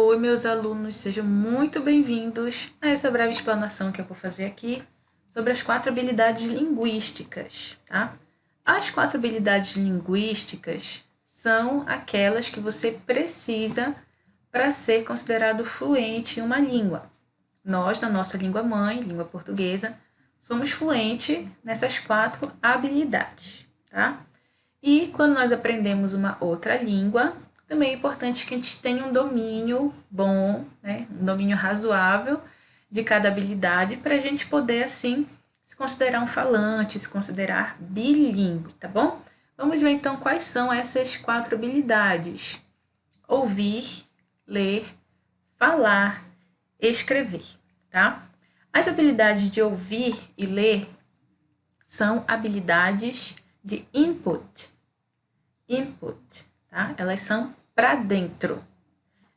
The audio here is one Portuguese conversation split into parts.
Oi, meus alunos, sejam muito bem-vindos a essa breve explanação que eu vou fazer aqui sobre as 4 habilidades linguísticas, tá? As 4 habilidades linguísticas são aquelas que você precisa para ser considerado fluente em uma língua. Nós, na nossa língua mãe, língua portuguesa, somos fluentes nessas 4 habilidades, tá? E quando nós aprendemos uma outra língua, também é importante que a gente tenha um domínio bom, né? Um domínio razoável de cada habilidade para a gente poder, assim, se considerar um falante, se considerar bilíngue, tá bom? Vamos ver então quais são essas 4 habilidades: ouvir, ler, falar, escrever, tá? As habilidades de ouvir e ler são habilidades de input, tá? Elas são para dentro.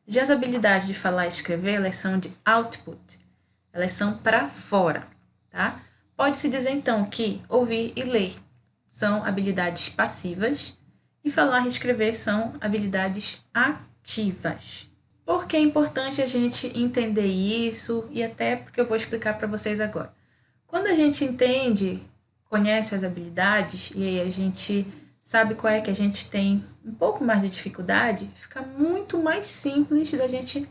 Já as habilidades de falar e escrever, elas são de output, elas são para fora, tá? Pode-se dizer então que ouvir e ler são habilidades passivas e falar e escrever são habilidades ativas. Por que é importante a gente entender isso e até porque eu vou explicar para vocês agora. Quando a gente entende, conhece as habilidades e aí a gente sabe qual é que a gente tem um pouco mais de dificuldade, fica muito mais simples da gente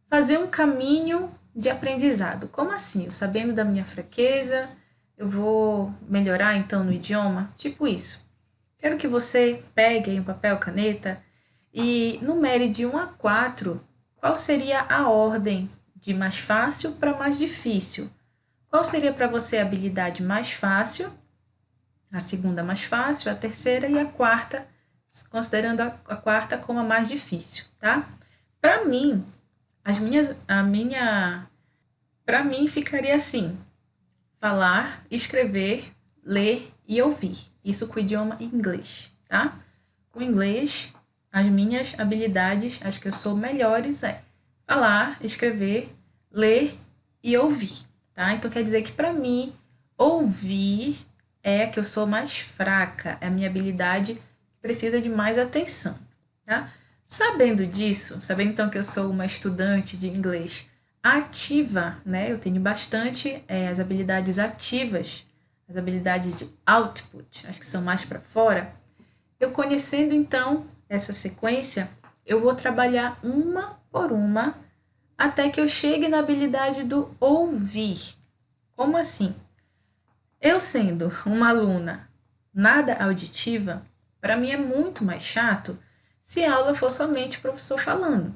fazer um caminho de aprendizado. Como assim? Eu sabendo da minha fraqueza, eu vou melhorar então no idioma? Tipo isso. Quero que você pegue aí um papel, caneta e numere de 1 a 4 qual seria a ordem de mais fácil para mais difícil. Qual seria para você a habilidade mais fácil, a segunda mais fácil, a terceira e a quarta, considerando a quarta como a mais difícil, tá? Para mim, para mim ficaria assim: falar, escrever, ler e ouvir. Isso com o idioma inglês, tá? Com o inglês, as minhas habilidades, as que eu sou melhores é falar, escrever, ler e ouvir, tá? Então quer dizer que para mim, ouvir é a que eu sou mais fraca, é a minha habilidade que precisa de mais atenção, tá? Sabendo disso, sabendo então que eu sou uma estudante de inglês ativa, né? Eu tenho bastante as habilidades ativas, as habilidades de output, acho que são mais para fora. Eu conhecendo então essa sequência, eu vou trabalhar uma por uma até que eu chegue na habilidade do ouvir. Como assim? Eu sendo uma aluna nada auditiva, para mim é muito mais chato se a aula for somente o professor falando.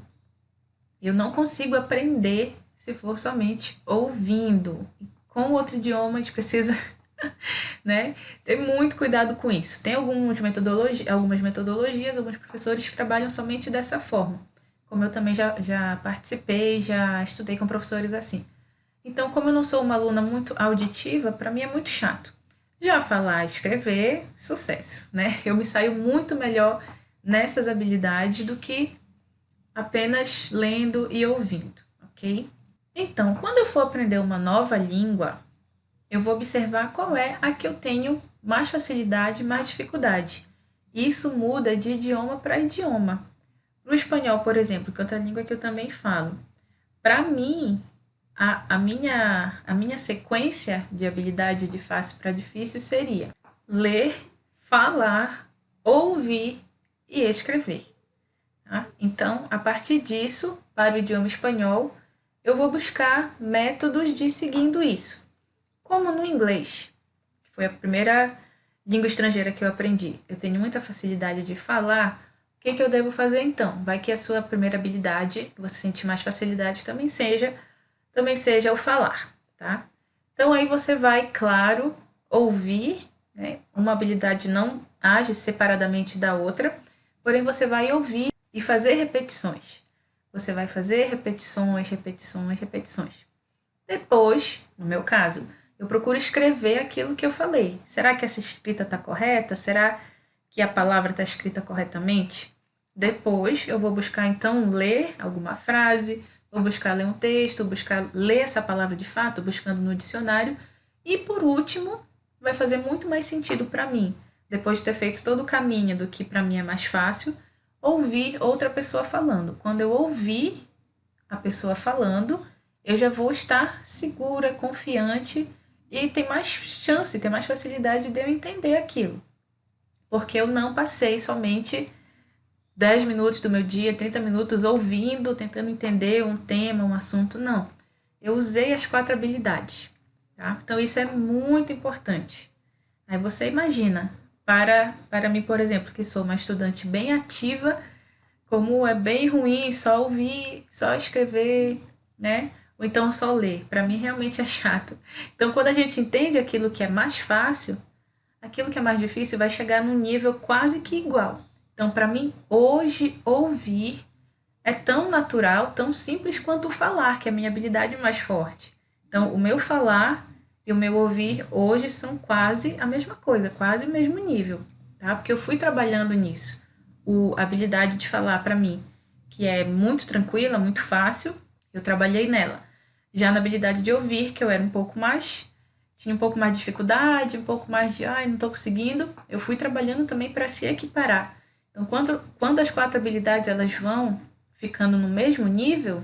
Eu não consigo aprender se for somente ouvindo. Com outro idioma, a gente precisa né, ter muito cuidado com isso. Tem algumas metodologias, alguns professores que trabalham somente dessa forma. Como eu também já participei, já estudei com professores assim. Então, como eu não sou uma aluna muito auditiva, para mim é muito chato. Já falar e escrever, sucesso, né? Eu me saio muito melhor nessas habilidades do que apenas lendo e ouvindo, ok? Então, quando eu for aprender uma nova língua, eu vou observar qual é a que eu tenho mais facilidade e mais dificuldade. Isso muda de idioma para idioma. Para o espanhol, por exemplo, que é outra língua que eu também falo, para mim, a minha sequência de habilidade de fácil para difícil seria ler, falar, ouvir e escrever. Tá? Então, a partir disso, para o idioma espanhol, eu vou buscar métodos de seguindo isso. Como no inglês, que foi a primeira língua estrangeira que eu aprendi, eu tenho muita facilidade de falar. O que eu devo fazer então? Vai que a sua primeira habilidade, que você sente mais facilidade, também seja o falar, tá? Então aí você vai, claro, ouvir, né? Uma habilidade não age separadamente da outra, porém você vai ouvir e fazer repetições. Você vai fazer repetições, repetições, repetições. Depois, no meu caso, eu procuro escrever aquilo que eu falei. Será que essa escrita está correta? Será que a palavra está escrita corretamente? Depois, eu vou buscar, então, ler alguma frase, vou buscar ler um texto, buscar ler essa palavra de fato, buscando no dicionário. E, por último, vai fazer muito mais sentido para mim, depois de ter feito todo o caminho do que para mim é mais fácil, ouvir outra pessoa falando. Quando eu ouvir a pessoa falando, eu já vou estar segura, confiante e tem mais chance, tem mais facilidade de eu entender aquilo. Porque eu não passei somente 10 minutos do meu dia, 30 minutos ouvindo, tentando entender um tema, um assunto, não. Eu usei as 4 habilidades, tá? Então isso é muito importante. Aí você imagina, para mim, por exemplo, que sou uma estudante bem ativa, como é bem ruim só ouvir, só escrever, né? Ou então só ler. Para mim realmente é chato. Então quando a gente entende aquilo que é mais fácil, aquilo que é mais difícil vai chegar num nível quase que igual. Então para mim hoje ouvir é tão natural, tão simples quanto o falar, que é a minha habilidade mais forte. Então o meu falar e o meu ouvir hoje são quase a mesma coisa, quase o mesmo nível, tá? Porque eu fui trabalhando nisso. A habilidade de falar para mim, que é muito tranquila, muito fácil, eu trabalhei nela. Já na habilidade de ouvir, que eu era um pouco mais, tinha um pouco mais de dificuldade, um pouco mais de, ai, não estou conseguindo, eu fui trabalhando também para se equiparar. Então, quando as 4 habilidades elas vão ficando no mesmo nível,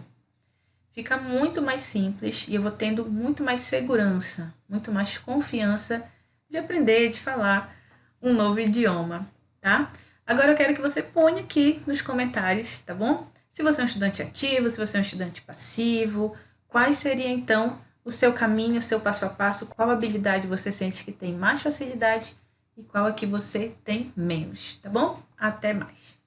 fica muito mais simples e eu vou tendo muito mais segurança, muito mais confiança de aprender, de falar um novo idioma, tá? Agora eu quero que você ponha aqui nos comentários, tá bom? Se você é um estudante ativo, se você é um estudante passivo, quais seria então o seu caminho, o seu passo a passo, qual habilidade você sente que tem mais facilidade e qual é que você tem menos, tá bom? Até mais!